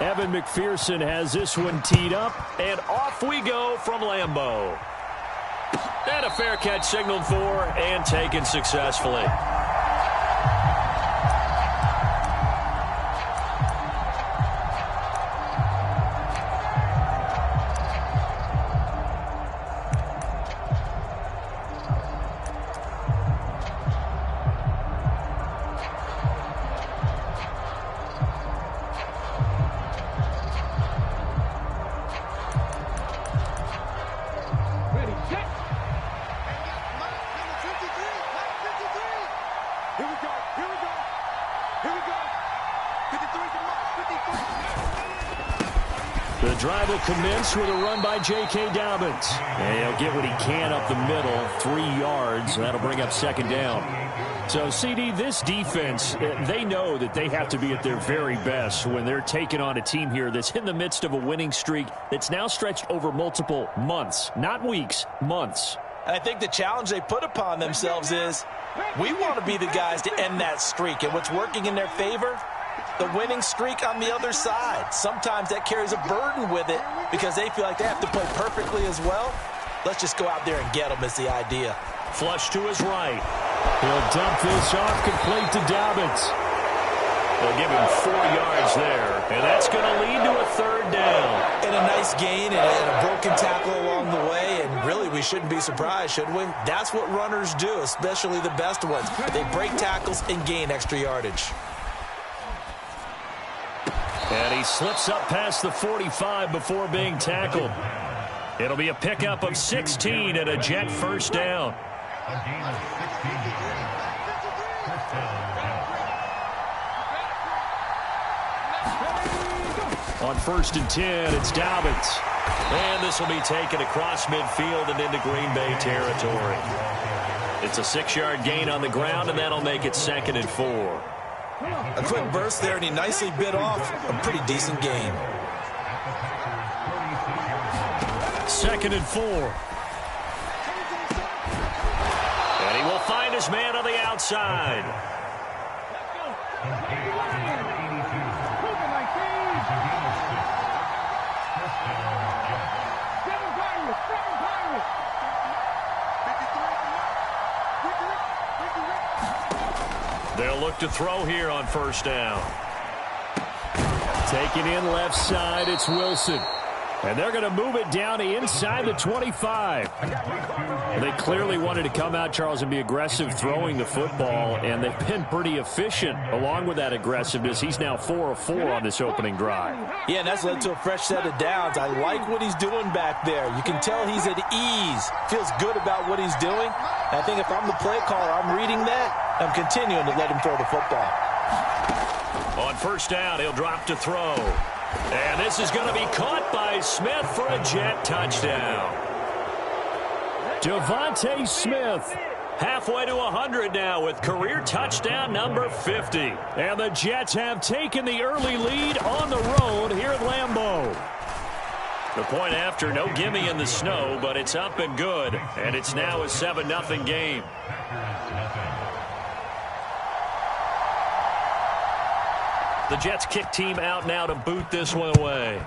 Evan McPherson has this one teed up, and off we go from Lambeau. And a fair catch signaled for and taken successfully. The drive will commence with a run by J.K. Dobbins. And he'll get what he can up the middle, 3 yards. That'll bring up second down. So, CD, this defense, they know that they have to be at their very best when they're taking on a team here that's in the midst of a winning streak that's now stretched over multiple months, not weeks, months. I think the challenge they put upon themselves is we want to be the guys to end that streak. And what's working in their favor? The winning streak on the other side. Sometimes that carries a burden with it because they feel like they have to play perfectly as well. Let's just go out there and get them is the idea. Flush to his right. He'll dump this off complete to Dobbins. They'll give him 4 yards there, and that's going to lead to a third down. And a nice gain and a broken tackle along the way, and really we shouldn't be surprised, should we? That's what runners do, especially the best ones. They break tackles and gain extra yardage. And he slips up past the 45 before being tackled. It'll be a pickup of 16 and a Jet first down. On 1st and 10, it's Dobbins. And this will be taken across midfield and into Green Bay territory. It's a 6-yard gain on the ground, and that'll make it 2nd and 4. A quick burst there, and he nicely bit off a pretty decent gain. 2nd and 4. And he will find his man on the outside. They'll look to throw here on 1st down. Taking in left side, it's Wilson. And they're going to move it down to inside the 25. They clearly wanted to come out, Charles, and be aggressive throwing the football, and they've been pretty efficient along with that aggressiveness. He's now 4 of 4 on this opening drive. Yeah, and that's led to a fresh set of downs. I like what he's doing back there. You can tell he's at ease, feels good about what he's doing. And I think if I'm the play caller, I'm reading that, I'm continuing to let him throw the football. On 1st down, he'll drop to throw. And this is going to be caught by Smith for a Jet touchdown. Devontae Smith. Halfway to 100 now with career touchdown number 50. And the Jets have taken the early lead on the road here at Lambeau. The point after, no gimme in the snow, but it's up and good. And it's now a 7-0 game. The Jets kick team out now to boot this one away.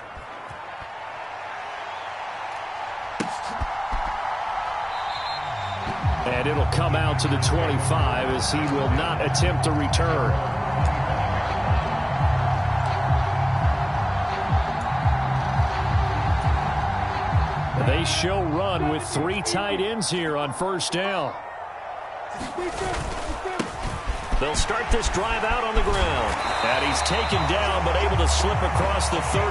And it'll come out to the 25 as he will not attempt to return. They show run with 3 tight ends here on 1st down. They'll start this drive out on the ground. And he's taken down but able to slip across the 35.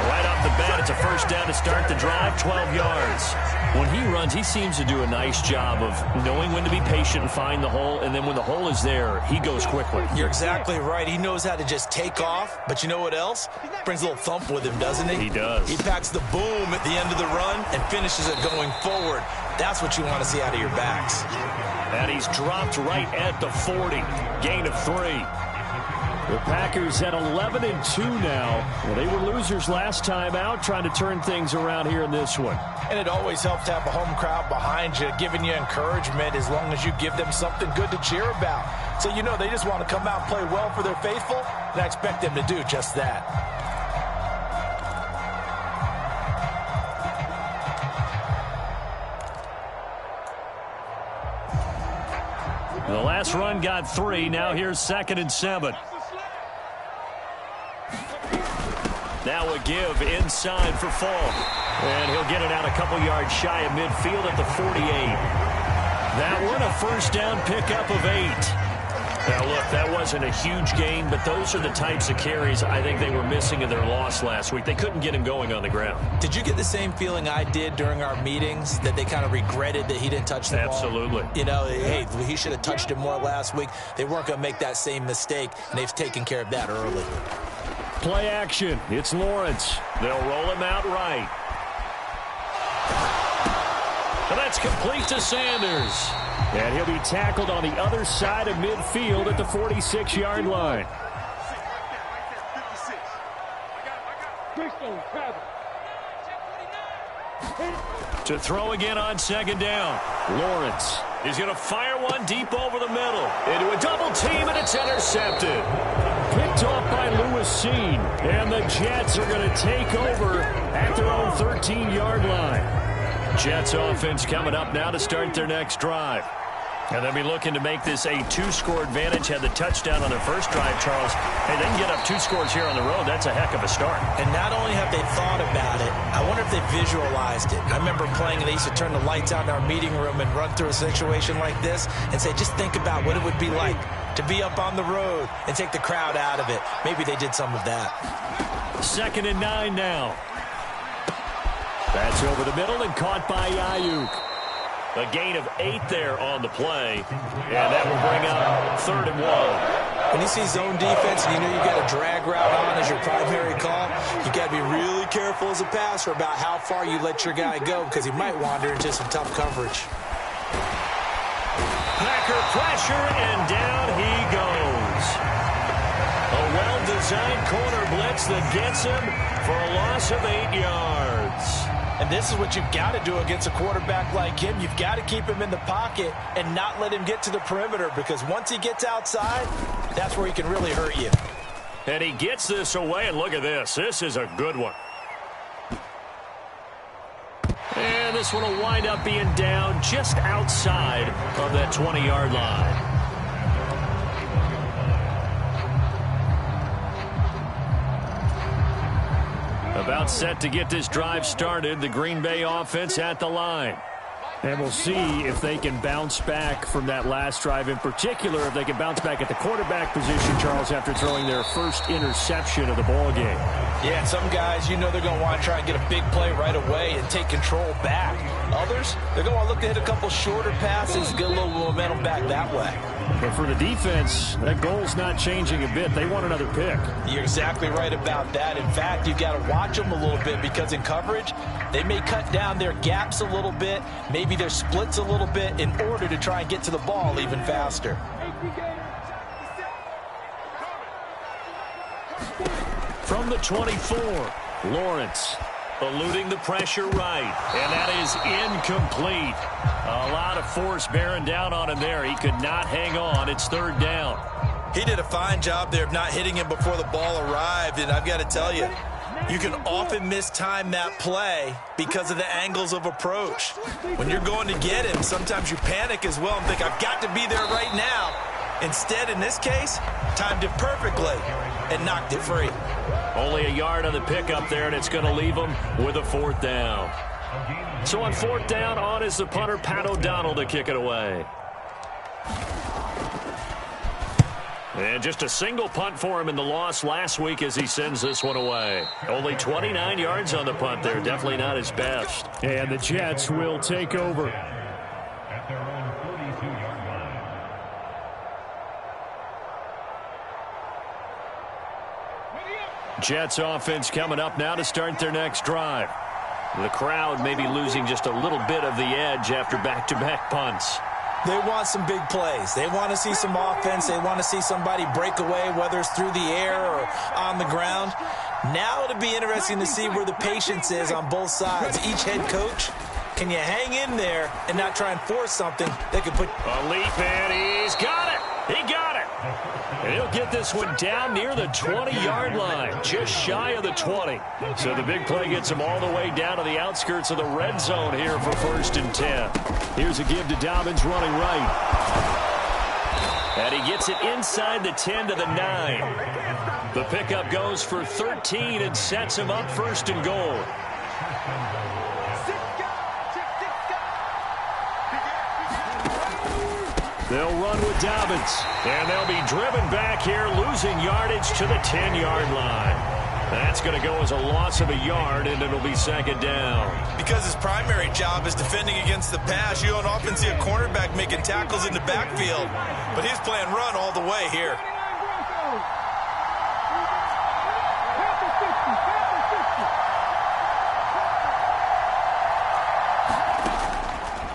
Right off the bat, it's a 1st down to start the drive, 12 yards. When he runs, he seems to do a nice job of knowing when to be patient and find the hole, and then when the hole is there, he goes quickly. You're exactly right. He knows how to just take off, but you know what else? Brings a little thump with him, doesn't he? He does. He packs the boom at the end of the run and finishes it going forward. That's what you want to see out of your backs. And he's dropped right at the 40. Gain of 3. The Packers at 11-2 now. Well, they were losers last time out, trying to turn things around here in this one. And it always helps to have a home crowd behind you, giving you encouragement as long as you give them something good to cheer about. So you know they just want to come out and play well for their faithful, and I expect them to do just that. The last run got 3. Now here's 2nd and 7. Now a give inside for Fall. And he'll get it out a couple yards shy of midfield at the 48. That one a first down pickup of 8. Now, look, that wasn't a huge gain, but those are the types of carries I think they were missing in their loss last week. They couldn't get him going on the ground. Did you get the same feeling I did during our meetings, that they kind of regretted that he didn't touch the ball? Absolutely. You know, hey, he should have touched it more last week. They weren't going to make that same mistake, and they've taken care of that early. Play action. It's Lawrence. They'll roll him out right. And that's complete to Sanders. And he'll be tackled on the other side of midfield at the 46-yard line. To throw again on 2nd down. Lawrence. He's going to fire one deep over the middle. Into a double team, and it's intercepted. Picked off by Lewis Seen. And the Jets are going to take over at their own 13-yard line. Jets offense coming up now to start their next drive. And they'll be looking to make this a 2-score advantage. Had the touchdown on their first drive, Charles. Hey, they can get up 2 scores here on the road. That's a heck of a start. And not only have they thought about it, I wonder if they visualized it. I remember playing, and they used to turn the lights out in our meeting room and run through a situation like this and say, just think about what it would be like to be up on the road and take the crowd out of it. Maybe they did some of that. 2nd and 9 now. That's over the middle and caught by Ayuk. A gain of 8 there on the play. And that will bring up 3rd and 1. When you see zone defense and you know you got a drag route on as your primary call, you got to be really careful as a passer about how far you let your guy go, because he might wander into some tough coverage. Packer pressure, and down he goes. A well-designed corner blitz that gets him for a loss of 8 yards. And this is what you've got to do against a quarterback like him. You've got to keep him in the pocket and not let him get to the perimeter, because once he gets outside, that's where he can really hurt you. And he gets this away, and look at this. This is a good one. And this one will wind up being down just outside of that 20-yard line. About set to get this drive started. The Green Bay offense at the line. And we'll see if they can bounce back from that last drive. In particular, if they can bounce back at the quarterback position, Charles, after throwing their first interception of the ball game. Yeah, some guys, you know they're going to want to try and get a big play right away and take control back. Others, they're going to want to look to hit a couple shorter passes, get a little momentum back that way. But for the defense, that goal's not changing a bit. They want another pick. You're exactly right about that. In fact, you've got to watch them a little bit, because in coverage, they may cut down their gaps a little bit, maybe their splits a little bit, in order to try and get to the ball even faster. From the 24, Lawrence eluding the pressure right, and that is incomplete. A lot of force bearing down on him there. He could not hang on. It's 3rd down. He did a fine job there of not hitting him before the ball arrived, and I've got to tell you, you can often mistime that play because of the angles of approach. When you're going to get him, sometimes you panic as well and think, I've got to be there right now. Instead, in this case, timed it perfectly and knocked it free. Only a yard on the pickup there, and it's going to leave him with a 4th down. So on 4th down, on is the punter, Pat O'Donnell, to kick it away. And just a single punt for him in the loss last week as he sends this one away. Only 29 yards on the punt there. Definitely not his best. And the Jets will take over. Jets offense coming up now to start their next drive. The crowd may be losing just a little bit of the edge after back-to-back punts. They want some big plays. They want to see some offense. They want to see somebody break away, whether it's through the air or on the ground. Now it'll be interesting to see where the patience is on both sides. Each head coach, can you hang in there and not try and force something that could put... A leap, and he's got it! He got it. And he'll get this one down near the 20-yard line, just shy of the 20. So the big play gets him all the way down to the outskirts of the red zone here for 1st and 10. Here's a give to Dobbins running right. And he gets it inside the 10 to the 9. The pickup goes for 13 and sets him up 1st and goal. They'll run with Dobbins, and they'll be driven back here, losing yardage to the 10-yard line. That's going to go as a loss of a yard, and it'll be 2nd down. Because his primary job is defending against the pass, you don't often see a cornerback making tackles in the backfield. But he's playing run all the way here.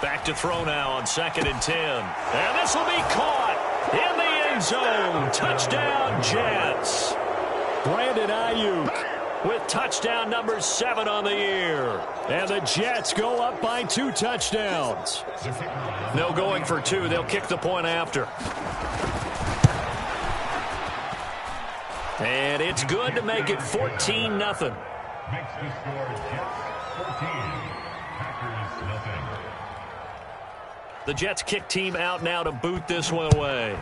Back to throw now on 2nd and 10. And this will be caught in the end zone. Touchdown, Jets. Brandon Ayuk with touchdown number 7 on the year. And the Jets go up by 2 touchdowns. No going for 2. They'll kick the point after. And it's good to make it 14-0. Makes the score Jets 14, Packers nothing. The Jets kick team out now to boot this one away.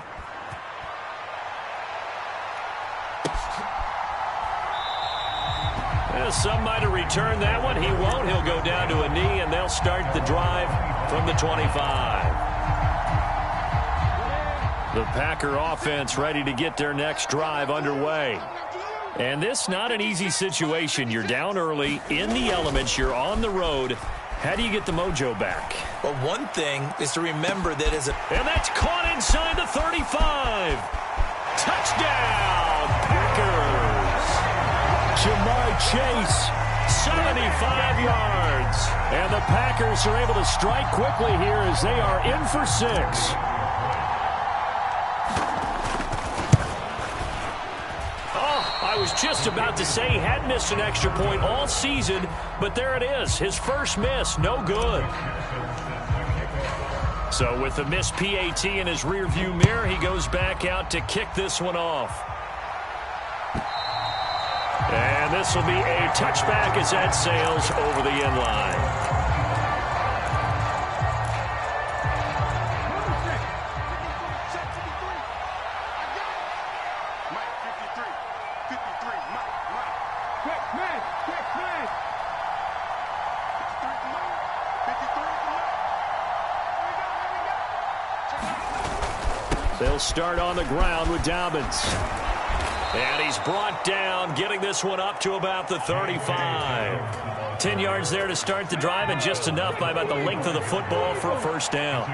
Some might have returned that one. He won't. He'll go down to a knee, and they'll start the drive from the 25. The Packer offense ready to get their next drive underway. And this not an easy situation. You're down early, in the elements, you're on the road. How do you get the mojo back? Well, one thing is to remember that as a... And that's caught inside the 35. Touchdown, Packers. Jamar Chase, 75 yards. And the Packers are able to strike quickly here as they are in for 6. I was just about to say he had missed an extra point all season, but there it is. His first miss, no good. So with the missed PAT in his rearview mirror, he goes back out to kick this one off. And this will be a touchback as that sails over the end line. They'll start on the ground with Dobbins. And he's brought down, getting this one up to about the 35. 10 yards there to start the drive, and just enough by about the length of the football for a 1st down.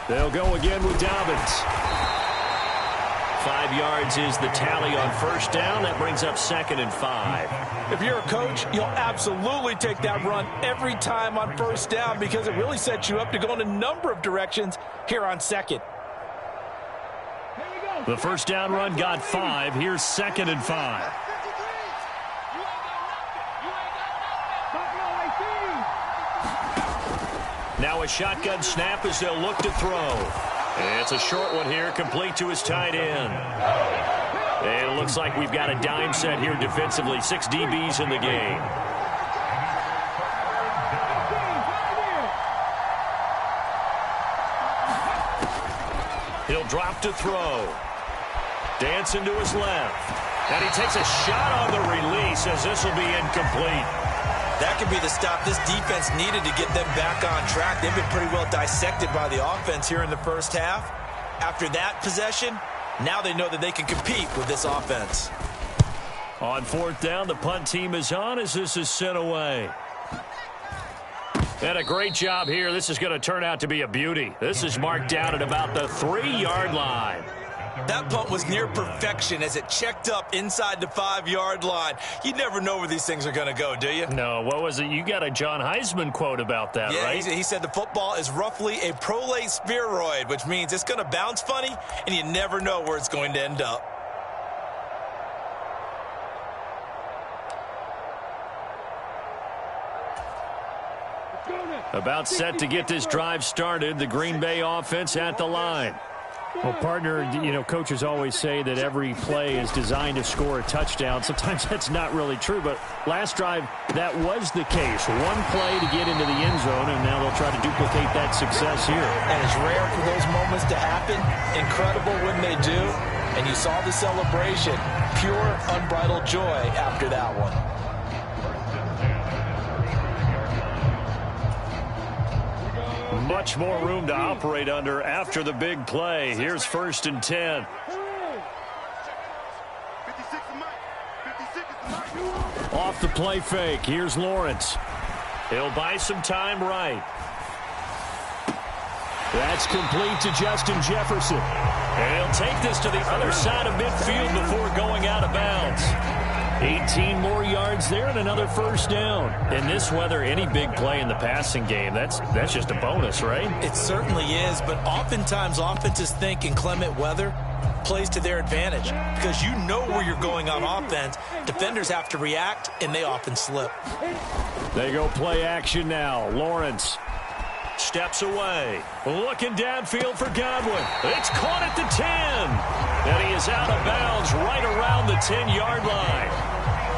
They'll go again with Dobbins. 5 yards is the tally on 1st down. That brings up 2nd and 5. If you're a coach, you'll absolutely take that run every time on 1st down because it really sets you up to go in a number of directions here on 2nd. The 1st down run got 5. Here's 2nd and 5. Now a shotgun snap as they'll look to throw. It's a short one here, complete to his tight end. And it looks like we've got a dime set here defensively. 6 DBs in the game. He'll drop to throw. Dancing to his left. And he takes a shot on the release as this will be incomplete. That could be the stop this defense needed to get them back on track. They've been pretty well dissected by the offense here in the 1st half. After that possession, now they know that they can compete with this offense. On 4th down, the punt team is on as this is sent away. And a great job here. This is going to turn out to be a beauty. This is marked down at about the 3-yard line. That punt was near perfection as it checked up inside the 5-yard line. You never know where these things are going to go, do you? No, what was it? You got a John Heisman quote about that, right? He said the football is roughly a prolate spheroid, which means it's going to bounce funny, and you never know where it's going to end up. About set to get this drive started. The Green Bay offense at the line. Well, partner, you know, coaches always say that every play is designed to score a touchdown. Sometimes that's not really true, but last drive, that was the case. One play to get into the end zone, and now they'll try to duplicate that success here. And it's rare for those moments to happen. Incredible when they do. And you saw the celebration. Pure, unbridled joy after that one. Much more room to operate under after the big play. Here's 1st and 10. Off the play fake. Here's Lawrence. He'll buy some time right. That's complete to Justin Jefferson. And he'll take this to the other side of midfield before going out of bounds. 18 more yards there and another 1st down. In this weather, any big play in the passing game, that's just a bonus, right? It certainly is, but oftentimes offenses think in clement weather plays to their advantage because you know where you're going on offense. Defenders have to react, and they often slip. They go play action now. Lawrence steps away. Looking downfield for Godwin. It's caught at the 10. And he is out of bounds right around the 10-yard line.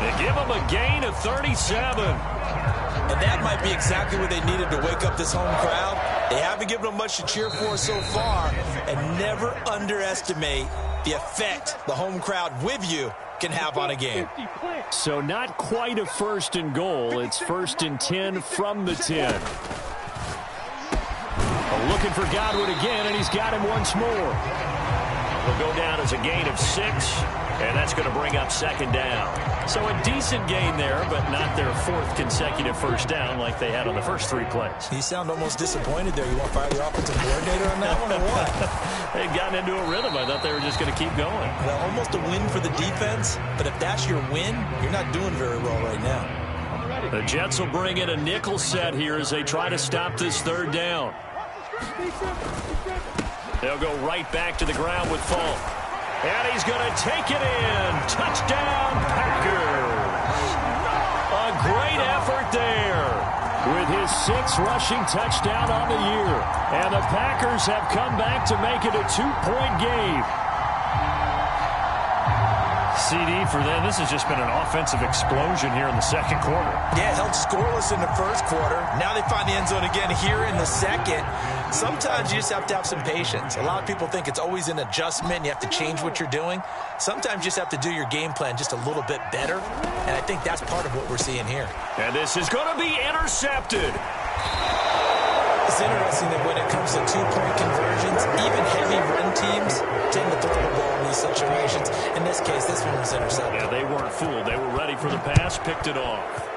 They give him a gain of 37. And that might be exactly what they needed to wake up this home crowd. They haven't given them much to cheer for so far. And never underestimate the effect the home crowd with you can have on a game. So not quite a 1st and goal. It's 1st and 10 from the 10. Looking for Godwin again, and he's got him once more. Will go down as a gain of 6, and that's going to bring up 2nd down. So a decent gain there, but not their 4th consecutive 1st down like they had on the first 3 plays. You sound almost disappointed there. You want to fire the offensive coordinator on that one or what? They'd gotten into a rhythm. I thought they were just going to keep going. Well, almost a win for the defense, but if that's your win, you're not doing very well right now. The Jets will bring in a nickel set here as they try to stop this 3rd down. They'll go right back to the ground with Falk. And he's going to take it in. Touchdown, Packers. A great effort there with his 6th rushing touchdown on the year. And the Packers have come back to make it a 2-point game. CD, for them, this has just been an offensive explosion here in the 2nd quarter. Yeah, held scoreless in the 1st quarter. Now they find the end zone again here in the 2nd. Sometimes you just have to have some patience. A lot of people think it's always an adjustment. You have to change what you're doing. Sometimes you just have to do your game plan just a little bit better. And I think that's part of what we're seeing here. And this is going to be intercepted. It's interesting that when it comes to 2-point conversions, even heavy run teams tend to throw the ball in these situations. In this case, this one was intercepted. Yeah, they weren't fooled. They were ready for the pass, picked it off.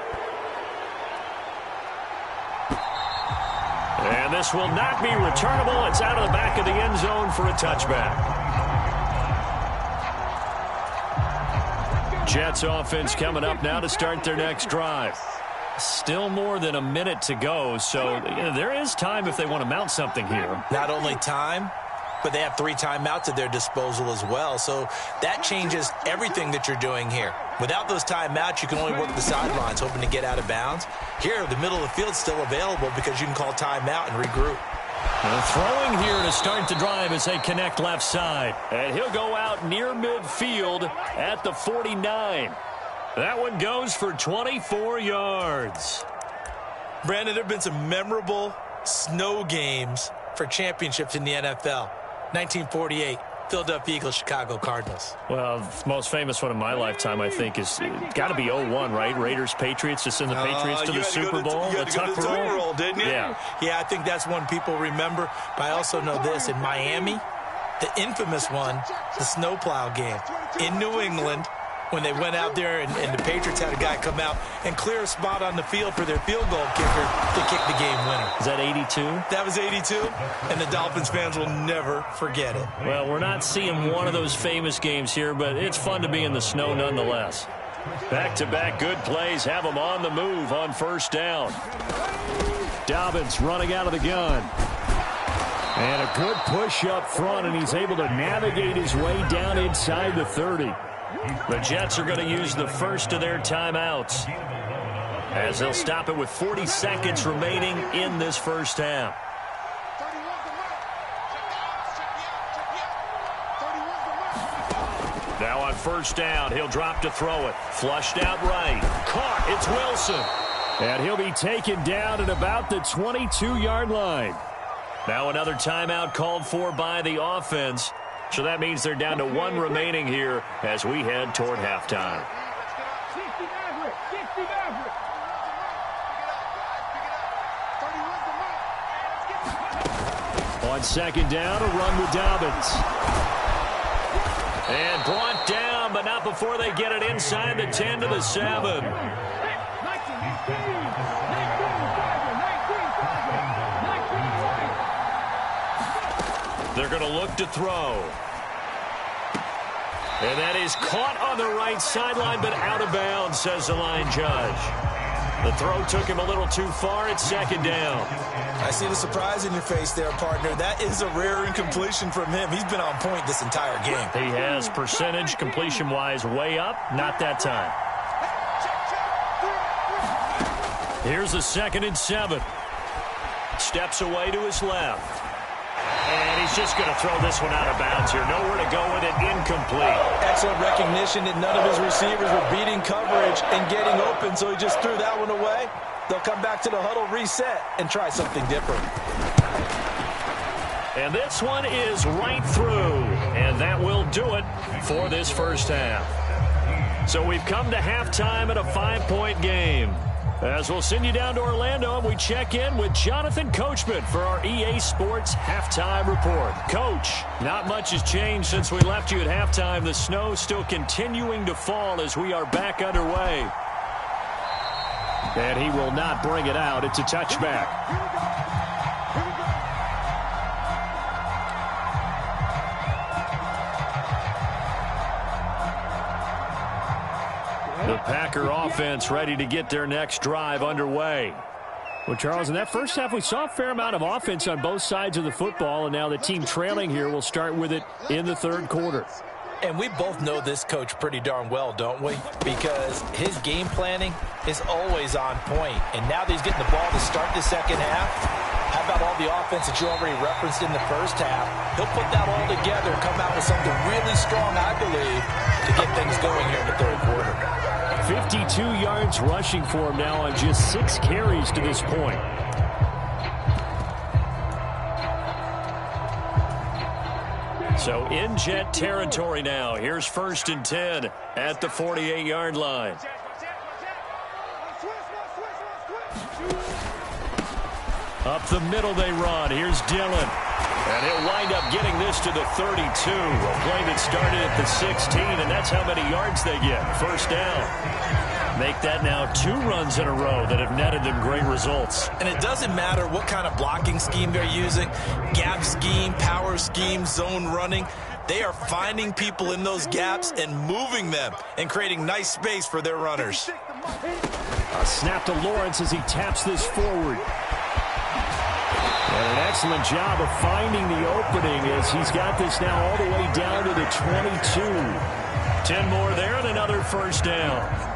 And this will not be returnable. It's out of the back of the end zone for a touchback. Jets offense coming up now to start their next drive. Still more than a minute to go, so there is time if they want to mount something here. Not only time, but they have 3 timeouts at their disposal as well, so that changes everything that you're doing here. Without those timeouts, you can only work the sidelines, hoping to get out of bounds. Here, the middle of the field's still available because you can call timeout and regroup. Throwing here to start the drive as they connect left side. And he'll go out near midfield at the 49. That one goes for 24 yards. Brandon, there have been some memorable snow games for championships in the NFL. 1948, Philadelphia Eagles, Chicago Cardinals. Well, the most famous one in my lifetime, I think, is got to be 0-1, right? Raiders, Patriots, to send the Patriots to the Super Bowl. You had to go to the tuck roll, didn't you? Yeah. Yeah, I think that's one people remember. But I also know this. In Miami, the infamous one, the snowplow game. In New England, when they went out there and the Patriots had a guy come out and clear a spot on the field for their field goal kicker to kick the game winner. Is that 82? That was 82, and the Dolphins fans will never forget it. Well, we're not seeing one of those famous games here, but it's fun to be in the snow nonetheless. Back-to-back good plays have them on the move on 1st down. Dobbins running out of the gun. And a good push up front, and he's able to navigate his way down inside the 30. The Jets are going to use the first of their timeouts. as they'll stop it with 40 seconds remaining in this first half. Now on first down, he'll drop to throw it. Flushed out right. Caught. It's Wilson. And he'll be taken down at about the 22-yard line. Now another timeout called for by the offense. So that means they're down to one remaining here as we head toward halftime. On second down, a run with Dobbins. And brought down, but not before they get it inside the 10 to the 7. They're going to look to throw. And that is caught on the right sideline, but out of bounds, says the line judge. The throw took him a little too far. It's second down. I see the surprise in your face there, partner. That is a rare incompletion from him. He's been on point this entire game. He has percentage completion-wise way up. Not that time. Here's a 2nd and 7. Steps away to his left. And he's just going to throw this one out of bounds here. Nowhere to go with it. Incomplete. Excellent recognition that none of his receivers were beating coverage and getting open, so he just threw that one away. They'll come back to the huddle, reset, and try something different. And this one is right through. And that will do it for this first half. So we've come to halftime at a 5-point game. As we'll send you down to Orlando, and we check in with Jonathan Coachman for our EA Sports Halftime Report. Coach, not much has changed since we left you at halftime. The snow still continuing to fall as we are back underway. And he will not bring it out. It's a touchback. The Packer offense ready to get their next drive underway. Well, Charles, in that first half, we saw a fair amount of offense on both sides of the football, and now the team trailing here will start with it in the third quarter. And we both know this coach pretty darn well, don't we? Because his game planning is always on point. And now that he's getting the ball to start the second half, how about all the offense that you already referenced in the first half? He'll put that all together and come out with something really strong, I believe, to get things going here in the third quarter. 52 yards rushing for him now on just 6 carries to this point. So in jet territory now. Here's 1st and 10 at the 48-yard line. Up the middle they run. Here's Dillon. And he'll wind up getting this to the 32. A play that started at the 16, and that's how many yards they get. First down. Make that now 2 runs in a row that have netted them great results. And it doesn't matter what kind of blocking scheme they're using, gap scheme, power scheme, zone running. They are finding people in those gaps and moving them and creating nice space for their runners. A snap to Lawrence as he taps this forward. And an excellent job of finding the opening as he's got this now all the way down to the 22. 10 more there and another first down.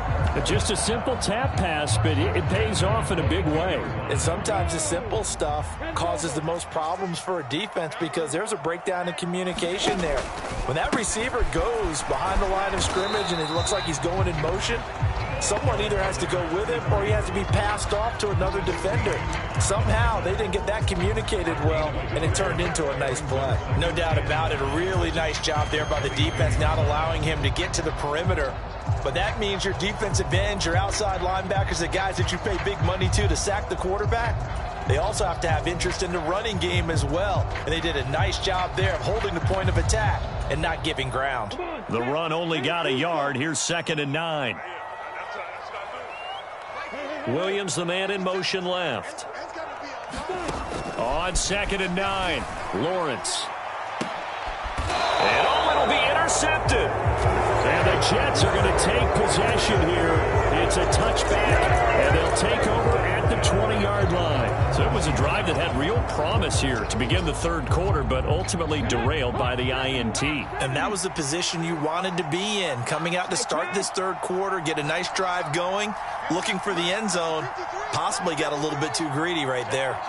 Just a simple tap pass, but it pays off in a big way. And sometimes the simple stuff causes the most problems for a defense because there's a breakdown in communication there. When that receiver goes behind the line of scrimmage and it looks like he's going in motion, someone either has to go with him or he has to be passed off to another defender. Somehow they didn't get that communicated well, and it turned into a nice play. No doubt about it. A really nice job there by the defense, not allowing him to get to the perimeter. But that means your defensive ends, your outside linebackers, the guys that you pay big money to sack the quarterback, they also have to have interest in the running game as well. And they did a nice job there of holding the point of attack and not giving ground. The run only got a yard. Here's 2nd and 9. Williams, the man in motion left. On 2nd and 9, Lawrence. And it'll be intercepted. And the Jets are going to take possession here. It's a touchback, and they'll take over at the 20-yard line. So it was a drive that had real promise here to begin the third quarter, but ultimately derailed by the INT. And that was the position you wanted to be in, coming out to start this third quarter, get a nice drive going. looking for the end zone. Possibly got a little bit too greedy right there.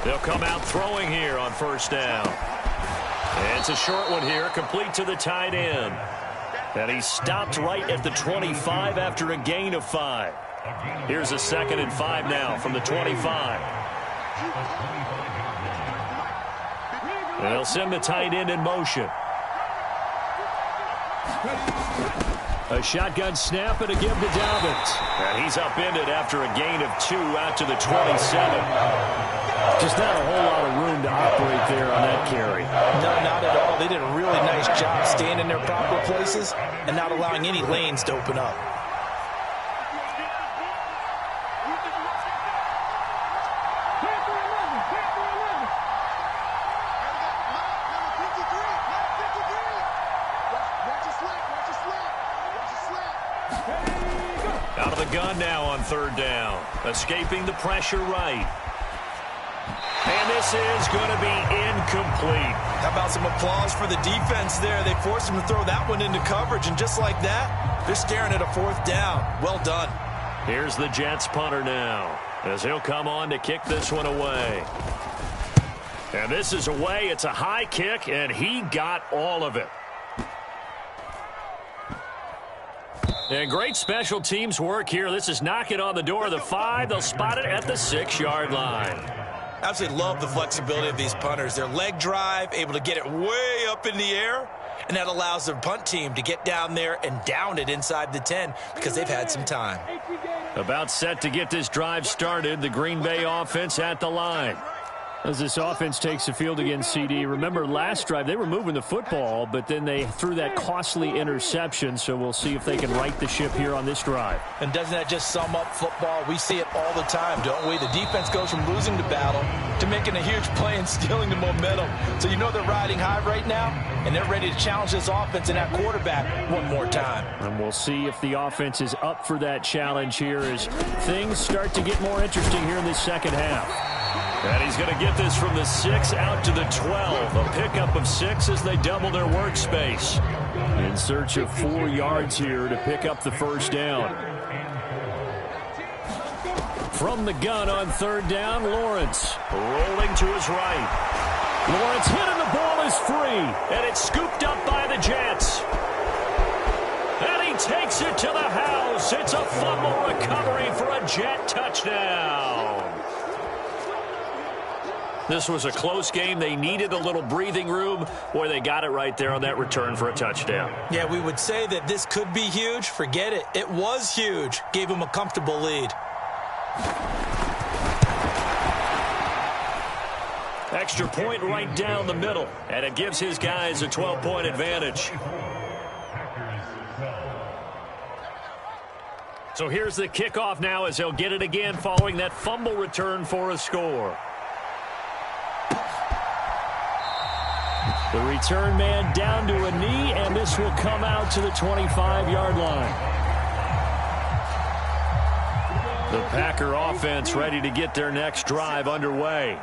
They'll come out throwing here on first down. And it's a short one here, complete to the tight end. And he stopped right at the 25 after a gain of 5. Here's a 2nd and 5 now from the 25. And they'll send the tight end in motion. A shotgun snap and a give to Dobbins. And he's upended after a gain of 2 out to the 27. Just not a whole lot of room to operate there on that carry. No, not at all. They did a really nice job staying in their proper places and not allowing any lanes to open up. Out of the gun now on 3rd down. Escaping the pressure right. And this is going to be incomplete. How about some applause for the defense there? They forced him to throw that one into coverage, and just like that, they're staring at a 4th down. Well done. Here's the Jets punter now, as he'll come on to kick this one away. And this is away. It's a high kick, and he got all of it. And great special teams work here. This is knocking on the door of the 5. They'll spot it at the 6-yard line. Absolutely love the flexibility of these punters. Their leg drive, able to get it way up in the air, and that allows their punt team to get down there and down it inside the 10 because they've had some time. About set to get this drive started, the Green Bay offense at the line. As this offense takes the field against CD, remember last drive they were moving the football, but then they threw that costly interception, so we'll see if they can right the ship here on this drive. And doesn't that just sum up football? We see it all the time, don't we? The defense goes from losing the battle to making a huge play and stealing the momentum. So you know they're riding high right now, and they're ready to challenge this offense and that quarterback one more time. And we'll see if the offense is up for that challenge here as things start to get more interesting here in this second half. And he's going to get this from the 6 out to the 12. A pickup of 6 as they double their workspace. In search of 4 yards here to pick up the first down. From the gun on 3rd down, Lawrence. Rolling to his right. Lawrence hit and the ball is free. And it's scooped up by the Jets. And he takes it to the house. It's a fumble recovery for a Jet touchdown. This was a close game. They needed a little breathing room. Boy, they got it right there on that return for a touchdown. Yeah, we would say that this could be huge. Forget it. It was huge. Gave him a comfortable lead. Extra point right down the middle. And it gives his guys a 12-point advantage. So here's the kickoff now as they'll get it again following that fumble return for a score. The return man down to a knee, and this will come out to the 25-yard line. The Packer offense ready to get their next drive underway.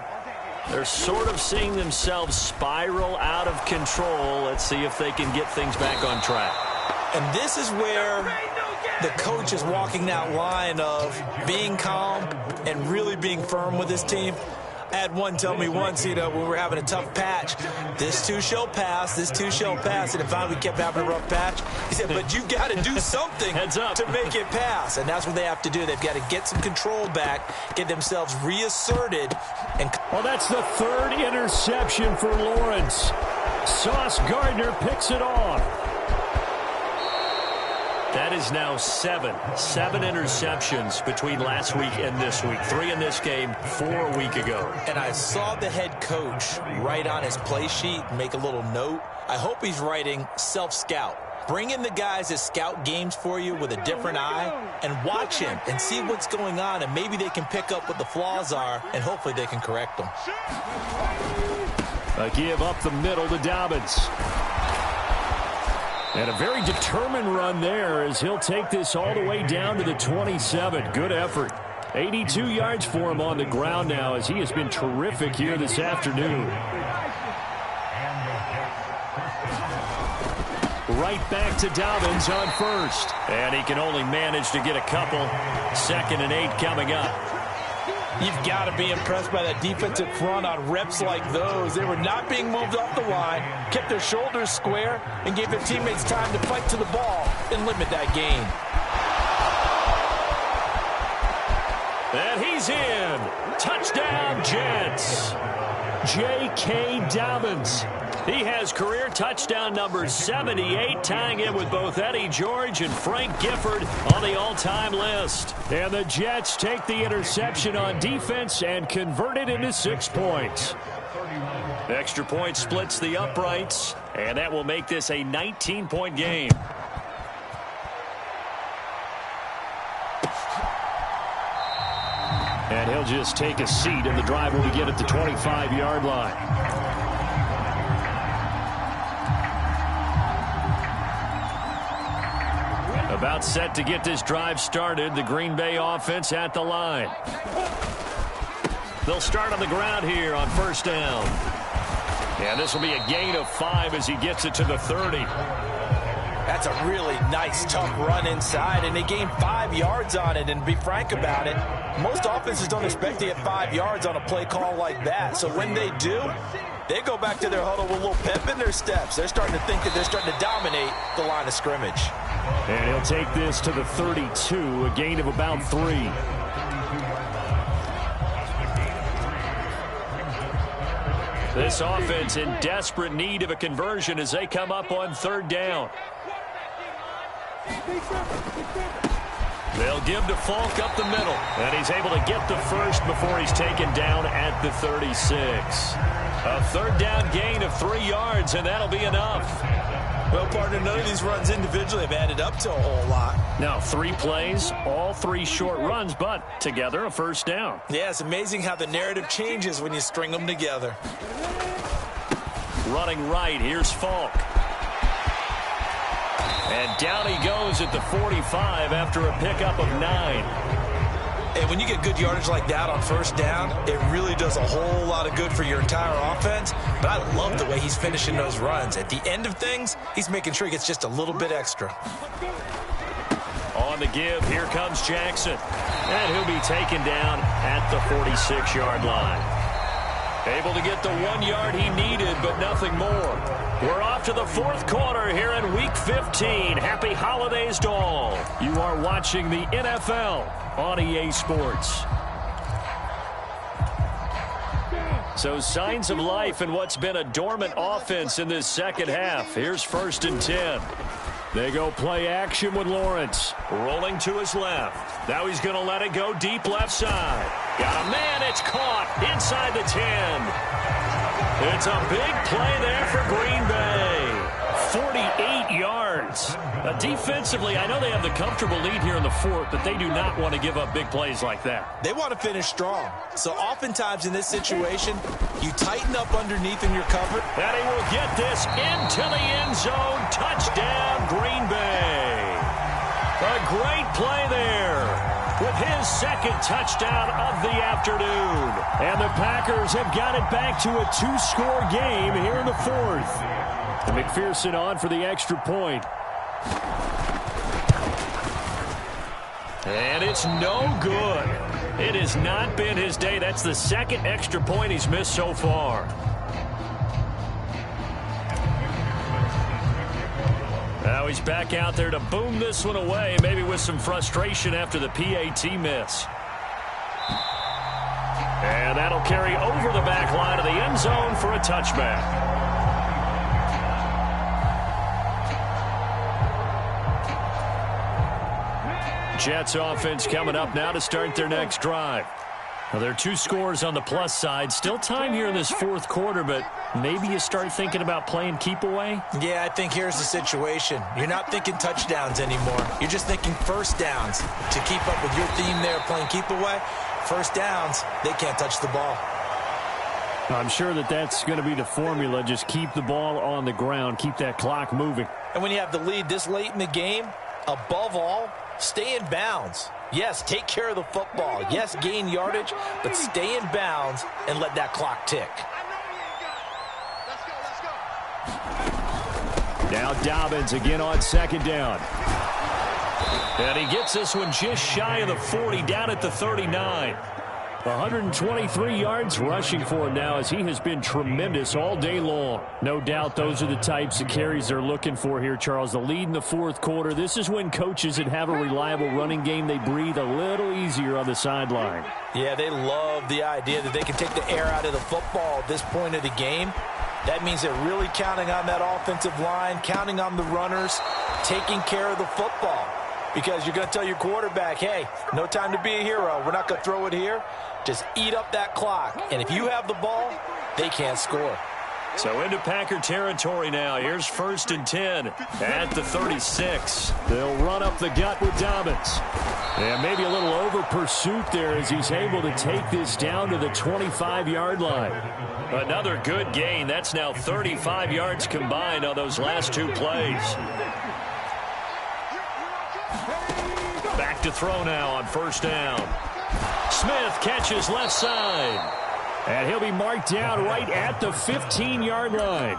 They're sort of seeing themselves spiral out of control. Let's see if they can get things back on track. And this is where the coach is walking that line of being calm and really being firm with his team. I had one tell me once, when we were having a tough patch, this too shall pass, this too shall pass. And finally we kept having a rough patch. He said, but you got to do something to make it pass. And that's what they have to do. They've got to get some control back, get themselves reasserted. Well, that's the 3rd interception for Lawrence. Sauce Gardner picks it off. That is now 7 interceptions between last week and this week. 3 in this game, 4 a week ago. And I saw the head coach write on his play sheet, make a little note. I hope he's writing self-scout. Bring in the guys that scout games for you with a different eye and watch him and see what's going on, and maybe they can pick up what the flaws are, and hopefully they can correct them. A give up the middle to Dobbins. And a very determined run there as he'll take this all the way down to the 27. Good effort. 82 yards for him on the ground now as he has been terrific here this afternoon. right back to Dobbins on first. And he can only manage to get a couple. 2nd and 8 coming up. You've got to be impressed by that defensive front on reps like those. They were not being moved off the line, kept their shoulders square, and gave their teammates time to fight to the ball and limit that gain. And he's in. Touchdown, Jets. J.K. Dobbins. He has career touchdown number 78, tying it with both Eddie George and Frank Gifford on the all-time list. And the Jets take the interception on defense and convert it into 6 points. Extra point splits the uprights, and that will make this a 19-point game. And he'll just take a seat, and the drive will begin at the 25-yard line. About set to get this drive started. The Green Bay offense at the line. They'll start on the ground here on 1st down. And this will be a gain of 5 as he gets it to the 30. That's a really nice, tough run inside, and they gained 5 yards on it. And to be frank about it, most offenses don't expect to get 5 yards on a play call like that. So when they do, they go back to their huddle with a little pep in their steps. They're starting to think that they're starting to dominate the line of scrimmage. And he'll take this to the 32, a gain of about 3. This offense in desperate need of a conversion as they come up on 3rd down. They'll give to Falk up the middle, and he's able to get the first before he's taken down at the 36. A 3rd down gain of 3 yards, and that'll be enough. Well, partner, none of these runs individually have added up to a whole lot. Now, 3 plays, all 3 short runs, but together a 1st down. Yeah, it's amazing how the narrative changes when you string them together. Running right, here's Falk. And down he goes at the 45 after a pickup of 9. And when you get good yardage like that on 1st down, it really does a whole lot of good for your entire offense. But I love the way he's finishing those runs. At the end of things, he's making sure he gets just a little bit extra. On the give, here comes Jackson. And he'll be taken down at the 46-yard line. Able to get the 1 yard he needed, but nothing more. We're off to the 4th quarter here in Week 15. Happy holidays to all. You are watching the NFL on EA Sports. So signs of life in what's been a dormant offense in this 2nd half. Here's 1st and 10. They go play action with Lawrence. Rolling to his left. Now he's going to let it go deep left side. Got a man. It's caught inside the 10. It's a big play there for Green Bay. 48 yards. Defensively, I know they have the comfortable lead here in the 4th, but they do not want to give up big plays like that. They want to finish strong. So oftentimes in this situation, you tighten up underneath in your cover. And he will get this into the end zone. Touchdown, Green Bay. A great play there with his 2nd touchdown of the afternoon. And the Packers have got it back to a 2-score game here in the 4th. And McPherson on for the extra point. And it's no good. It has not been his day. That's the 2nd extra point he's missed so far. Now he's back out there to boom this one away, maybe with some frustration after the PAT miss. And that'll carry over the back line of the end zone for a touchback. Jets offense coming up now to start their next drive. Now, there are 2 scores on the plus side. Still time here in this 4th quarter, but maybe you start thinking about playing keep away? Yeah, I think here's the situation. You're not thinking touchdowns anymore. You're just thinking 1st downs. To keep up with your theme there, playing keep away, 1st downs, they can't touch the ball. I'm sure that that's going to be the formula. Just keep the ball on the ground. Keep that clock moving. And when you have the lead this late in the game, above all, stay in bounds. Yes, take care of the football. Yes, gain yardage, but stay in bounds and let that clock tick. Now Dobbins again on second down. And he gets this one just shy of the 40, down at the 39. 123 yards rushing for him now, as he has been tremendous all day long. No doubt those are the types of carries they're looking for here, Charles. The lead in the fourth quarter. This is when coaches that have a reliable running game, they breathe a little easier on the sideline. Yeah, they love the idea that they can take the air out of the football at this point of the game. That means they're really counting on that offensive line, counting on the runners, taking care of the football. Because you're going to tell your quarterback, hey, no time to be a hero. We're not going to throw it here. Just eat up that clock. And if you have the ball, they can't score. So into Packer territory now. Here's 1st and 10 at the 36. They'll run up the gut with Dobbins. And maybe a little over pursuit there as he's able to take this down to the 25-yard line. Another good gain. That's now 35 yards combined on those last two plays. Back to throw now on 1st down. Smith catches left side. And he'll be marked down right at the 15-yard line.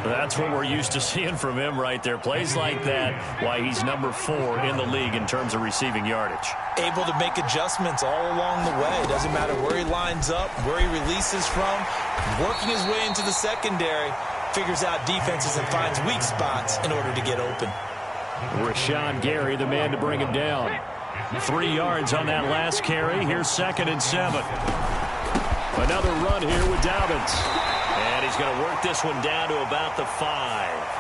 That's what we're used to seeing from him right there. Plays like that, why he's number 4 in the league in terms of receiving yardage. Able to make adjustments all along the way. Doesn't matter where he lines up, where he releases from. Working his way into the secondary, figures out defenses and finds weak spots in order to get open. Rashawn Gary, the man to bring him down. 3 yards on that last carry. Here's 2nd and 7. Another run here with Dobbins. And he's going to work this one down to about the 5.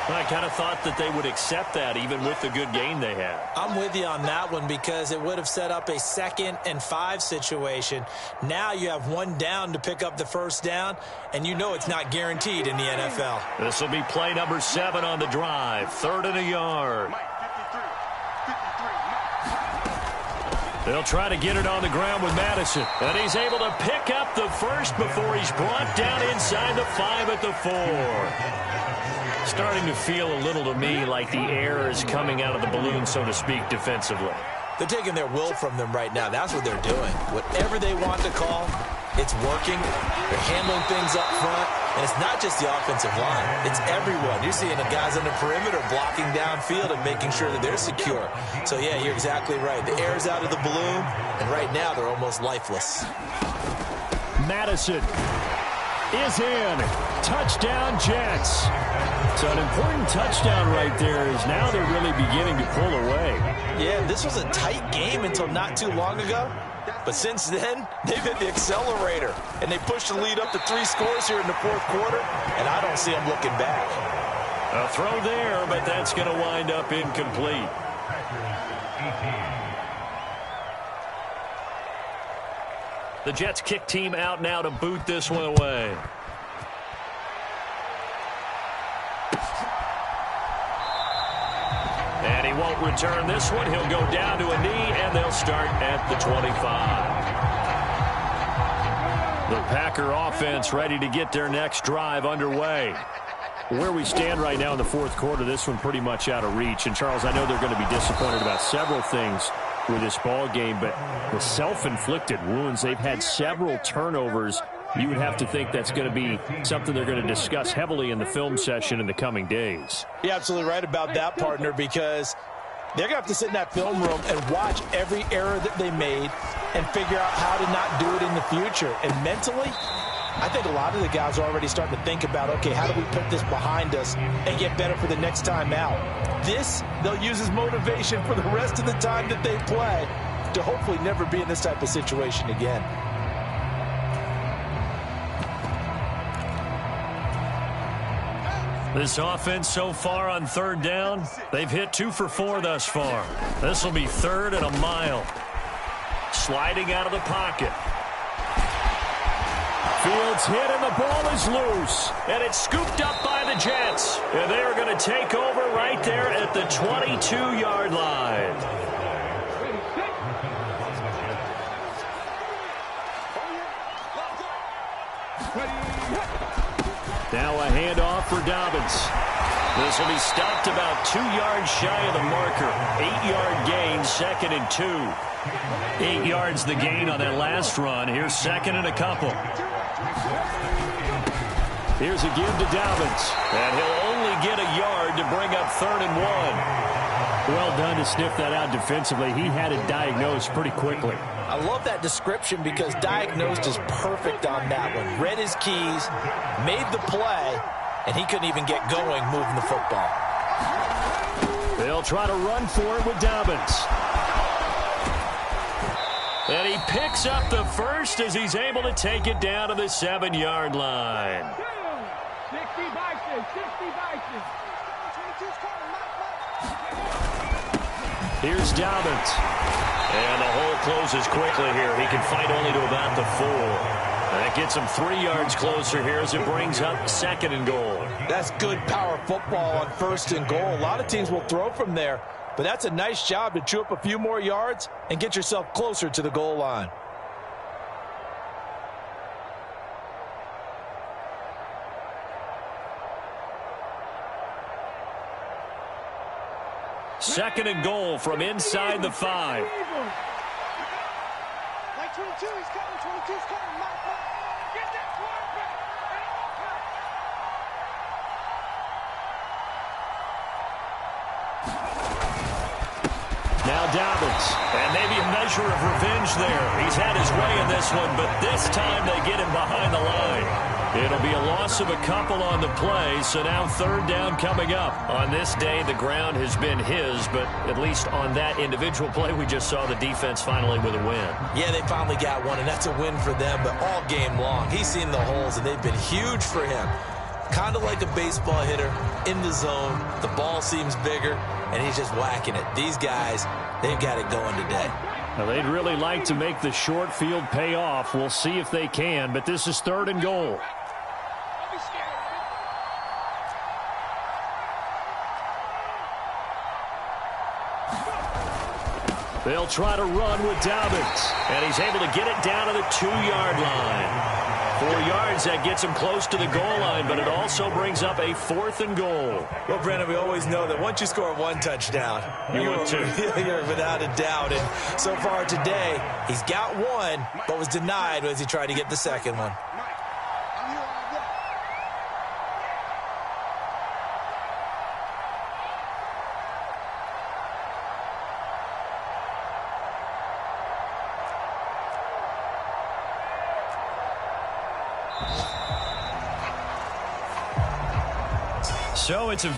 I kind of thought that they would accept that even with the good game they had. I'm with you on that one because it would have set up a 2nd and 5 situation. Now you have 1 down to pick up the 1st down, and you know it's not guaranteed in the NFL. This will be play number 7 on the drive. 3rd and a yard. They'll try to get it on the ground with Madison. And he's able to pick up the 1st before he's brought down inside the 5 at the 4. Starting to feel a little to me like the air is coming out of the balloon, so to speak, defensively. They're taking their will from them right now. That's what they're doing. Whatever they want to call, it's working. They're handling things up front. And it's not just the offensive line. It's everyone. You're seeing the guys on the perimeter blocking downfield and making sure that they're secure. So, yeah, you're exactly right. The air's out of the balloon, and right now they're almost lifeless. Madison is in. Touchdown, Jets. So an important touchdown right there is now they're really beginning to pull away. Yeah, this was a tight game until not too long ago. But since then, they've hit the accelerator, and they pushed the lead up to 3 scores here in the 4th quarter, and I don't see them looking back. A throw there, but that's going to wind up incomplete. The Jets kick team out now to boot this one away. And he won't return this one. He'll go down to a knee, and they'll start at the 25. The Packer offense ready to get their next drive underway. Where we stand right now in the 4th quarter, this one pretty much out of reach. And, Charles, I know they're going to be disappointed about several things with this ball game, but the self-inflicted wounds, they've had several turnovers. You would have to think that's going to be something they're going to discuss heavily in the film session in the coming days. You're absolutely right about that, partner, because they're going to have to sit in that film room and watch every error that they made and figure out how to not do it in the future. And mentally, I think a lot of the guys are already starting to think about, okay, how do we put this behind us and get better for the next time out? This, they'll use as motivation for the rest of the time that they play to hopefully never be in this type of situation again. This offense so far on 3rd down, they've hit 2 for 4 thus far. This will be 3rd and a mile. Sliding out of the pocket. Fields hit and the ball is loose. And it's scooped up by the Jets. And they are going to take over right there at the 22-yard line. Now a handoff for Dobbins. This will be stopped about 2 yards shy of the marker. 8-yard gain, 2nd and 2. 8 yards the gain on that last run. Here's 2nd and a couple. Here's a give to Dobbins. And he'll only get a yard to bring up 3rd and 1. Well done to sniff that out defensively. He had it diagnosed pretty quickly. I love that description because diagnosed is perfect on that one. Read his keys, made the play, and he couldn't even get going moving the football. They'll try to run for it with Dobbins. And he picks up the first as he's able to take it down to the 7-yard line. 60 Vikings, 60 Vikings. Here's Dobbins. And the hole closes quickly here. He can fight only to about the 4. That gets him 3 yards closer here as it brings up 2nd and goal. That's good power football on 1st and goal. A lot of teams will throw from there, but that's a nice job to chew up a few more yards and get yourself closer to the goal line. Second and goal from inside the 5. Like 22, he's coming, 22's coming. Get that quarterback. Now Dobbins. And maybe a measure of revenge there. He's had his way in this one, but this time they get him behind the line. It'll be a loss of a couple on the play, so now 3rd down coming up. On this day, the ground has been his, but at least on that individual play, we just saw the defense finally with a win. Yeah, they finally got one, and that's a win for them, but all game long, he's seen the holes, and they've been huge for him. Kind of like a baseball hitter in the zone. The ball seems bigger, and he's just whacking it. These guys, they've got it going today. Now, they'd really like to make the short field pay off. We'll see if they can, but this is 3rd and goal. They'll try to run with Dobbins. And he's able to get it down to the 2-yard line. 4 yards, that gets him close to the goal line, but it also brings up a 4th and goal. Well, Brandon, we always know that once you score 1 touchdown, you're without a doubt. And so far today, he's got 1, but was denied as he tried to get the 2nd one. So it's a